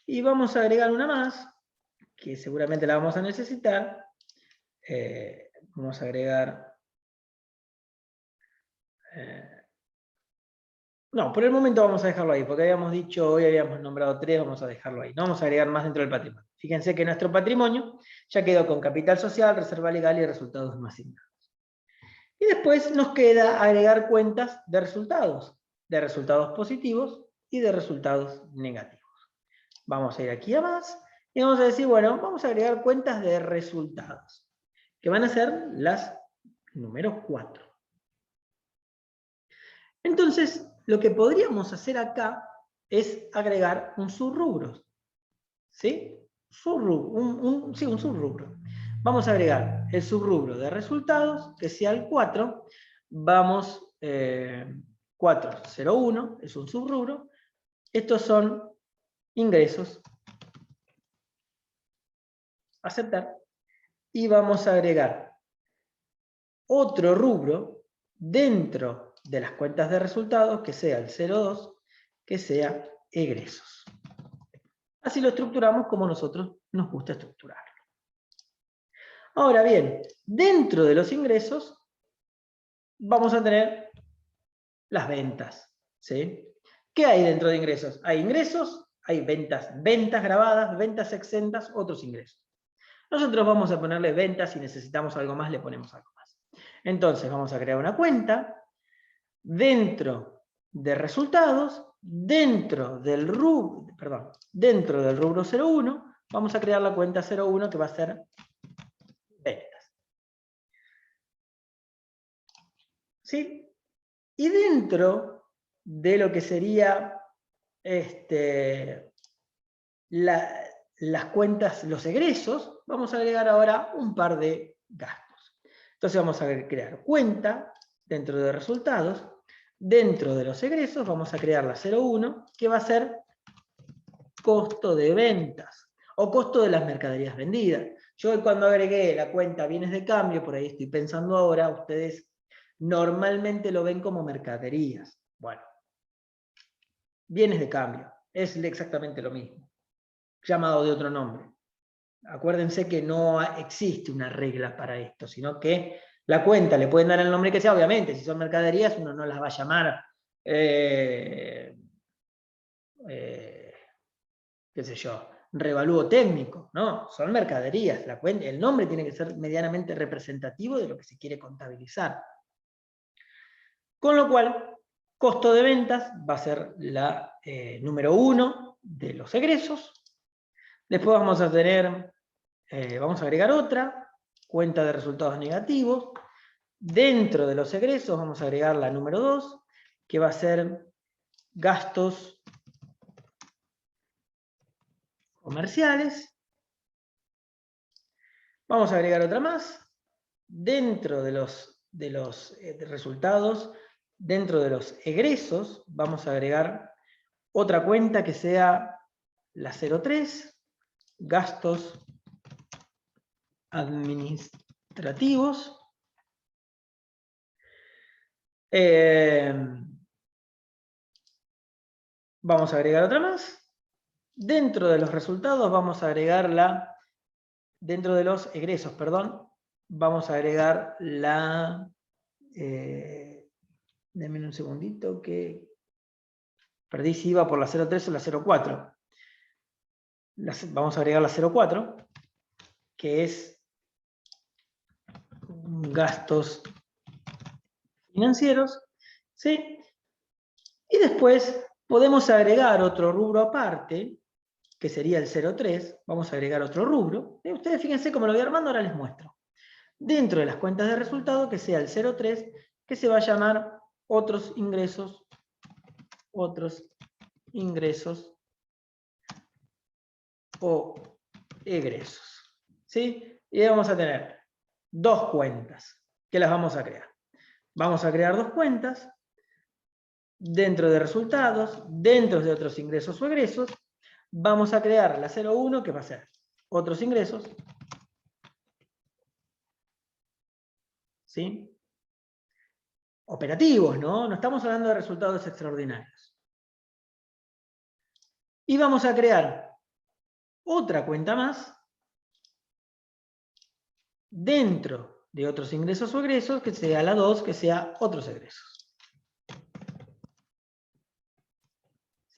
Y vamos a agregar una más, que seguramente la vamos a necesitar. Vamos a agregar No, por el momento vamos a dejarlo ahí, porque habíamos dicho, hoy habíamos nombrado 3, vamos a dejarlo ahí. No vamos a agregar más dentro del patrimonio. Fíjense que nuestro patrimonio ya quedó con capital social, reserva legal y resultados no asignados. Y después nos queda agregar cuentas de resultados positivos y de resultados negativos. Vamos a ir aquí a más y vamos a decir, bueno, vamos a agregar cuentas de resultados, que van a ser las número 4. Entonces, lo que podríamos hacer acá es agregar un subrubro. ¿Sí? Un subrubro. Vamos a agregar el subrubro de resultados, que sea el 4. Vamos, 401 es un subrubro. Estos son ingresos. Aceptar. Y vamos a agregar otro rubro dentro de las cuentas de resultados, que sea el 02, que sea egresos. Así lo estructuramos como nosotros nos gusta estructurarlo. Ahora bien, dentro de los ingresos vamos a tener las ventas. ¿Sí? ¿Qué hay dentro de ingresos? Hay ingresos, hay ventas grabadas, ventas exentas, otros ingresos. Nosotros vamos a ponerle ventas, si necesitamos algo más le ponemos algo más. Entonces vamos a crear una cuenta dentro de resultados, dentro del rubro 01, vamos a crear la cuenta 01 que va a ser ventas. ¿Sí? Y dentro de lo que sería las cuentas, los egresos, vamos a agregar ahora un par de gastos. Entonces vamos a crear cuenta dentro de resultados. Dentro de los egresos vamos a crear la 01, que va a ser costo de ventas o costo de las mercaderías vendidas. Yo cuando agregué la cuenta bienes de cambio, por ahí estoy pensando ahora, ustedes normalmente lo ven como mercaderías. Bueno, bienes de cambio, es exactamente lo mismo, llamado de otro nombre. Acuérdense que no existe una regla para esto, sino que la cuenta le pueden dar el nombre que sea, obviamente, si son mercaderías uno no las va a llamar, qué sé yo, revalúo técnico, no, son mercaderías, el nombre tiene que ser medianamente representativo de lo que se quiere contabilizar. Con lo cual, costo de ventas va a ser la número 1 de los egresos. Después vamos a tener, vamos a agregar otra, cuenta de resultados negativos. Dentro de los egresos vamos a agregar la número 2, que va a ser gastos comerciales. Vamos a agregar otra más. Dentro de los resultados, dentro de los egresos, vamos a agregar otra cuenta que sea la 03, gastos administrativos. Vamos a agregar otra más. Dentro de los resultados vamos a agregar dentro de los egresos, perdón, vamos a agregar denme un segundito que perdí si iba por la 03 o la 04. Vamos a agregar la 04, que es gastos financieros, ¿sí? Y después podemos agregar otro rubro aparte, que sería el 03, vamos a agregar otro rubro. Y ustedes fíjense cómo lo voy armando, ahora les muestro. Dentro de las cuentas de resultados, que sea el 03, que se va a llamar otros ingresos o egresos. ¿Sí? Y vamos a tener dos cuentas que las vamos a crear. Vamos a crear dos cuentas dentro de resultados, dentro de otros ingresos o egresos. Vamos a crear la 01, que va a ser otros ingresos. ¿Sí? Operativos, ¿no? No estamos hablando de resultados extraordinarios. Y vamos a crear otra cuenta más dentro de otros ingresos o egresos, que sea la 2, que sea otros egresos.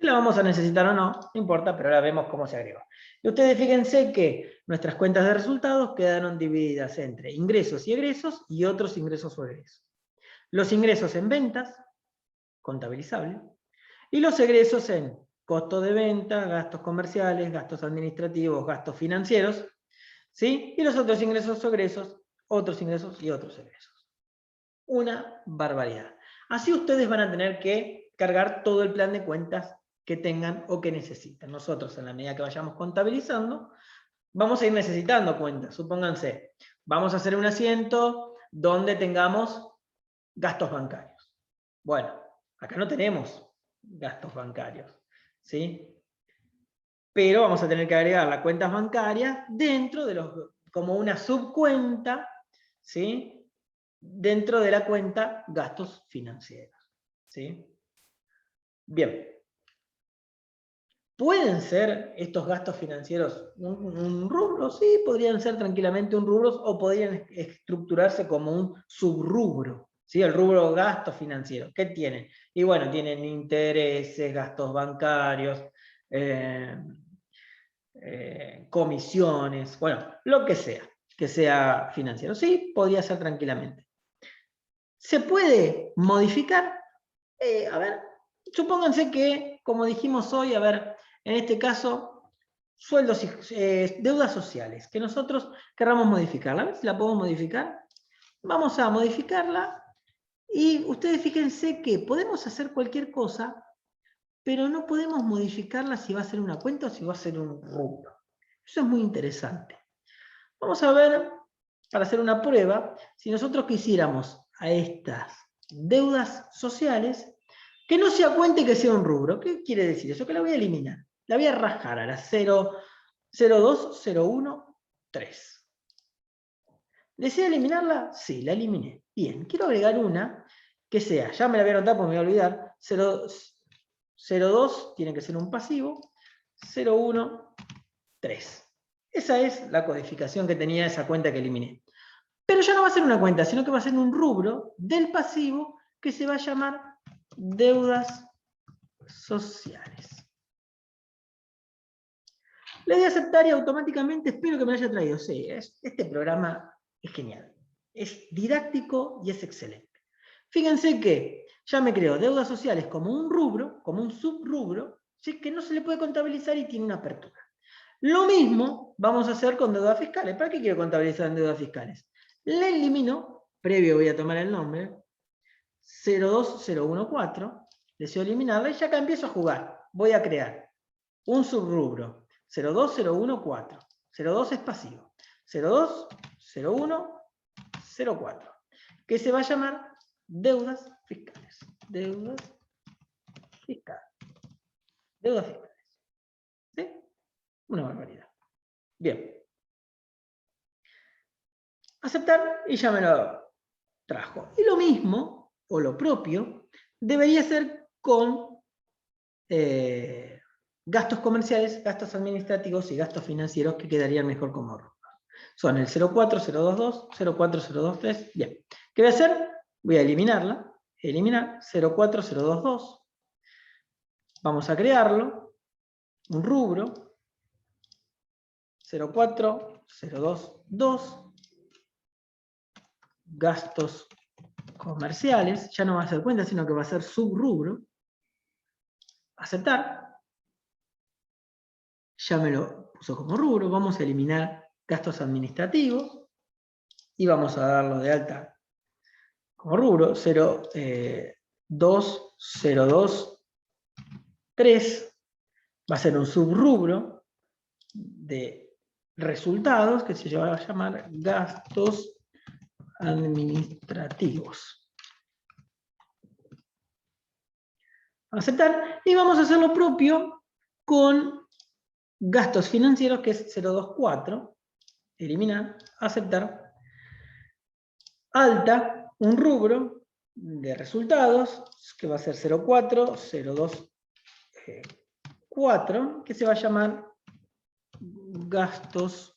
Si la vamos a necesitar o no, no importa, pero ahora vemos cómo se agregó. Y ustedes fíjense que nuestras cuentas de resultados quedaron divididas entre ingresos y egresos y otros ingresos o egresos. Los ingresos en ventas, contabilizable, y los egresos en costo de venta, gastos comerciales, gastos administrativos, gastos financieros, ¿sí? Y los otros ingresos o egresos, otros ingresos y otros egresos. Una barbaridad. Así ustedes van a tener que cargar todo el plan de cuentas que tengan o que necesiten. Nosotros, en la medida que vayamos contabilizando, vamos a ir necesitando cuentas. Supónganse, vamos a hacer un asiento donde tengamos gastos bancarios. Bueno, acá no tenemos gastos bancarios, ¿sí? Pero vamos a tener que agregar las cuentas bancarias dentro de los, como una subcuenta, ¿sí? Dentro de la cuenta gastos financieros, ¿sí? Bien. ¿Pueden ser estos gastos financieros un rubro? Sí, podrían ser tranquilamente un rubro o podrían estructurarse como un subrubro. ¿Sí? El rubro gastos financieros. ¿Qué tienen? Y bueno, tienen intereses, gastos bancarios, comisiones, bueno, lo que sea financiero. Sí, podría ser tranquilamente. ¿Se puede modificar? A ver, supónganse que, como dijimos hoy, a ver, en este caso, sueldos y deudas sociales, que nosotros querramos modificarla. A ver si la podemos modificar. Vamos a modificarla y ustedes fíjense que podemos hacer cualquier cosa, pero no podemos modificarla si va a ser una cuenta o si va a ser un rubro. Eso es muy interesante. Vamos a ver, para hacer una prueba, si nosotros quisiéramos a estas deudas sociales, que no sea cuenta y que sea un rubro. ¿Qué quiere decir eso? Que la voy a eliminar. La voy a rajar a la 0, 02, 01, 3. ¿Desea eliminarla? Sí, la eliminé. Bien, quiero agregar una que sea, ya me la voy a anotar porque me voy a olvidar, 02 tiene que ser un pasivo, 01, 3. Esa es la codificación que tenía esa cuenta que eliminé. Pero ya no va a ser una cuenta, sino que va a ser un rubro del pasivo que se va a llamar deudas sociales. Le doy a aceptar y automáticamente espero que me haya traído. Sí, este programa es genial. Es didáctico y es excelente. Fíjense que ya me creó deudas sociales como un rubro, como un subrubro, ¿sí? Que no se le puede contabilizar y tiene una apertura. Lo mismo vamos a hacer con deudas fiscales. ¿Para qué quiero contabilizar en deudas fiscales? Le elimino, previo voy a tomar el nombre, 02014, deseo eliminarla y ya acá empiezo a jugar. Voy a crear un subrubro, 02014. 02 es pasivo. 02, 01, 04. Que se va a llamar deudas fiscales. Deudas fiscales. Deudas fiscales. ¿Sí? Una barbaridad. Bien. Aceptar y ya me lo trajo. Y lo mismo, o lo propio, debería ser con gastos comerciales, gastos administrativos y gastos financieros que quedarían mejor como rubros. Son el 04022, 04023. Bien. ¿Qué voy a hacer? Voy a eliminarla. Eliminar 04022. Vamos a crearlo. Un rubro. 04022. Gastos comerciales. Ya no va a ser cuenta, sino que va a ser subrubro. Aceptar. Ya me lo puso como rubro. Vamos a eliminar gastos administrativos. Y vamos a darlo de alta como rubro. 02023 va a ser un subrubro de resultados que se va a llamar gastos administrativos. Aceptar. Y vamos a hacer lo propio con gastos financieros, que es 024. Eliminar. Aceptar. Alta, un rubro de resultados, que va a ser 04, 02, 4, que se va a llamar gastos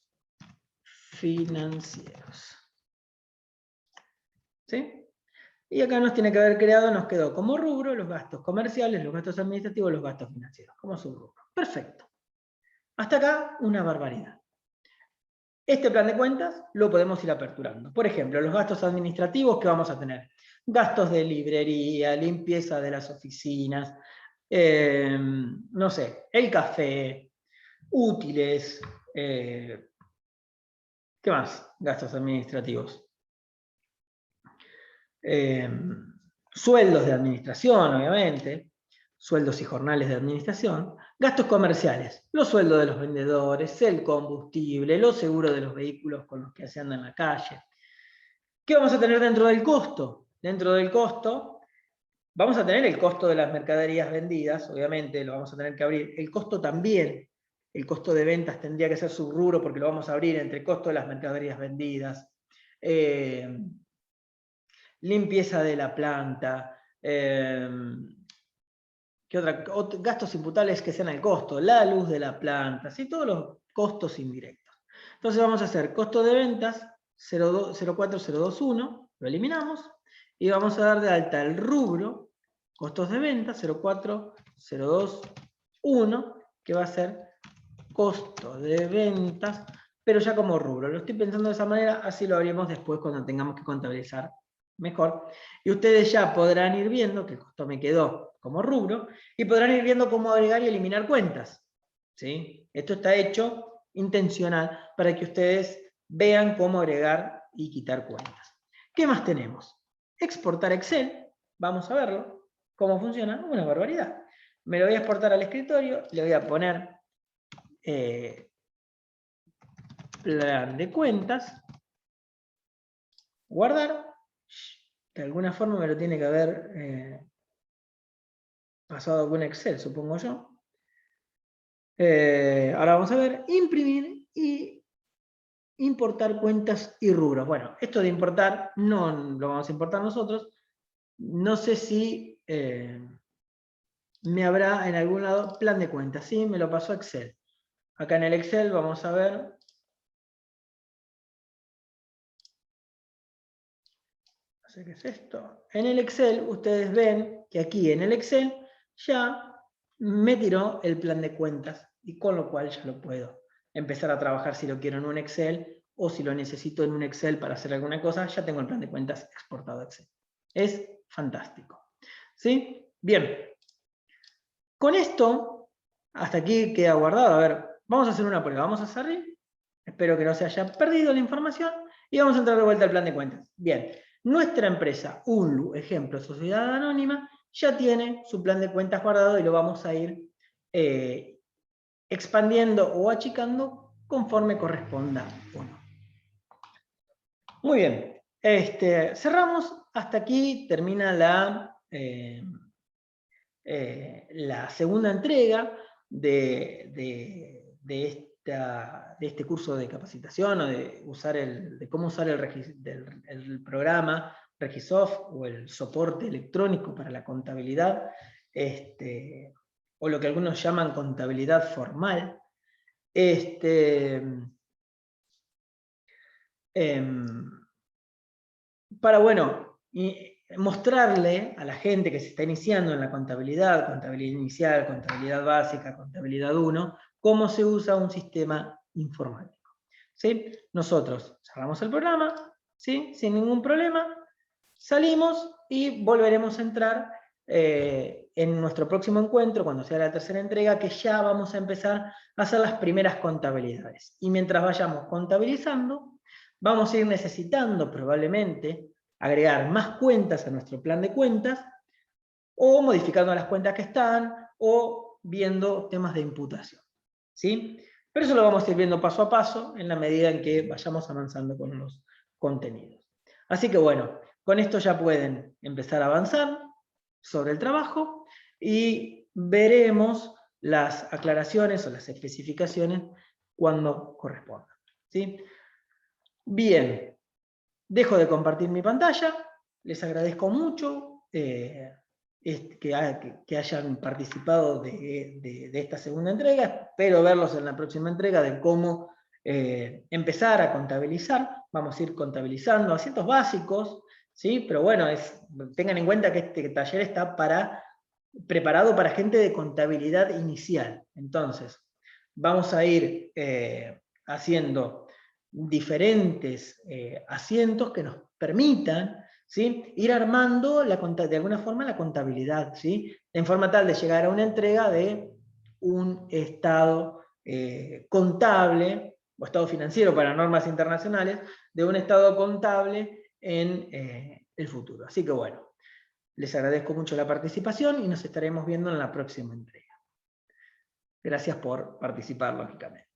financieros. ¿Sí? Y acá nos tiene que haber creado, nos quedó como rubro los gastos comerciales, los gastos administrativos, los gastos financieros, como subrubro. Perfecto. Hasta acá, una barbaridad. Este plan de cuentas lo podemos ir aperturando. Por ejemplo, los gastos administrativos que vamos a tener. Gastos de librería, limpieza de las oficinas, no sé, el café, útiles, ¿qué más? Gastos administrativos. Sueldos de administración, obviamente, sueldos y jornales de administración, gastos comerciales, los sueldos de los vendedores, el combustible, los seguros de los vehículos con los que se anda en la calle. ¿Qué vamos a tener dentro del costo? Dentro del costo vamos a tener el costo de las mercaderías vendidas, obviamente lo vamos a tener que abrir. El costo también, el costo de ventas tendría que ser subrubro porque lo vamos a abrir entre el costo de las mercaderías vendidas, limpieza de la planta, ¿qué otra? Gastos imputables que sean el costo, la luz de la planta, ¿sí? Todos los costos indirectos. Entonces vamos a hacer costo de ventas 04021, lo eliminamos, y vamos a dar de alta el rubro, costos de ventas 04021, que va a ser costo de ventas, pero ya como rubro. Lo estoy pensando de esa manera, así lo haremos después cuando tengamos que contabilizar mejor. Y ustedes ya podrán ir viendo que el costo me quedó como rubro, y podrán ir viendo cómo agregar y eliminar cuentas. ¿Sí? Esto está hecho intencional para que ustedes vean cómo agregar y quitar cuentas. ¿Qué más tenemos? Exportar Excel. Vamos a verlo. ¿Cómo funciona? Una barbaridad. Me lo voy a exportar al escritorio, le voy a poner plan de cuentas, guardar, de alguna forma me lo tiene que haber pasado algún Excel, supongo yo. Ahora vamos a ver, imprimir y importar cuentas y rubros. Bueno, esto de importar no lo vamos a importar nosotros. No sé si me habrá en algún lado plan de cuentas. Sí, me lo pasó Excel. Acá en el Excel vamos a ver. No sé qué es esto. En el Excel ustedes ven que aquí en el Excel ya me tiró el plan de cuentas, y con lo cual ya lo puedo empezar a trabajar si lo quiero en un Excel, o si lo necesito en un Excel para hacer alguna cosa, ya tengo el plan de cuentas exportado a Excel. Es fantástico. ¿Sí? Bien. Con esto, hasta aquí queda guardado. A ver, vamos a hacer una prueba. Vamos a salir. Espero que no se haya perdido la información. Y vamos a entrar de vuelta al plan de cuentas. Bien. Nuestra empresa, UNLU, ejemplo, Sociedad Anónima, ya tiene su plan de cuentas guardado y lo vamos a ir expandiendo o achicando conforme corresponda o no. Muy bien. Cerramos. Hasta aquí termina la segunda entrega de este curso de capacitación, o de cómo usar el programa Regisoft, o el soporte electrónico para la contabilidad, o lo que algunos llaman contabilidad formal. Para, bueno, mostrarle a la gente que se está iniciando en la contabilidad inicial, contabilidad básica, contabilidad 1, cómo se usa un sistema informático. ¿Sí? Nosotros cerramos el programa, ¿sí? Sin ningún problema, salimos y volveremos a entrar en nuestro próximo encuentro, cuando sea la tercera entrega, que ya vamos a empezar a hacer las primeras contabilidades. Y mientras vayamos contabilizando, vamos a ir necesitando probablemente agregar más cuentas a nuestro plan de cuentas, o modificando las cuentas que están, o viendo temas de imputación. ¿Sí? Pero eso lo vamos a ir viendo paso a paso en la medida en que vayamos avanzando con los contenidos. Así que bueno, con esto ya pueden empezar a avanzar sobre el trabajo, y veremos las aclaraciones o las especificaciones cuando correspondan. ¿Sí? Bien, dejo de compartir mi pantalla. Les agradezco mucho que hayan participado de esta segunda entrega. Espero verlos en la próxima entrega de cómo empezar a contabilizar. Vamos a ir contabilizando asientos básicos, ¿sí? Pero bueno, tengan en cuenta que este taller está preparado para gente de contabilidad inicial. Entonces, vamos a ir haciendo diferentes asientos que nos permitan, ¿sí?, ir armando de alguna forma la contabilidad, ¿sí?, en forma tal de llegar a una entrega de un estado contable, o estado financiero para normas internacionales, de un estado contable en el futuro. Así que bueno, les agradezco mucho la participación y nos estaremos viendo en la próxima entrega. Gracias por participar, lógicamente.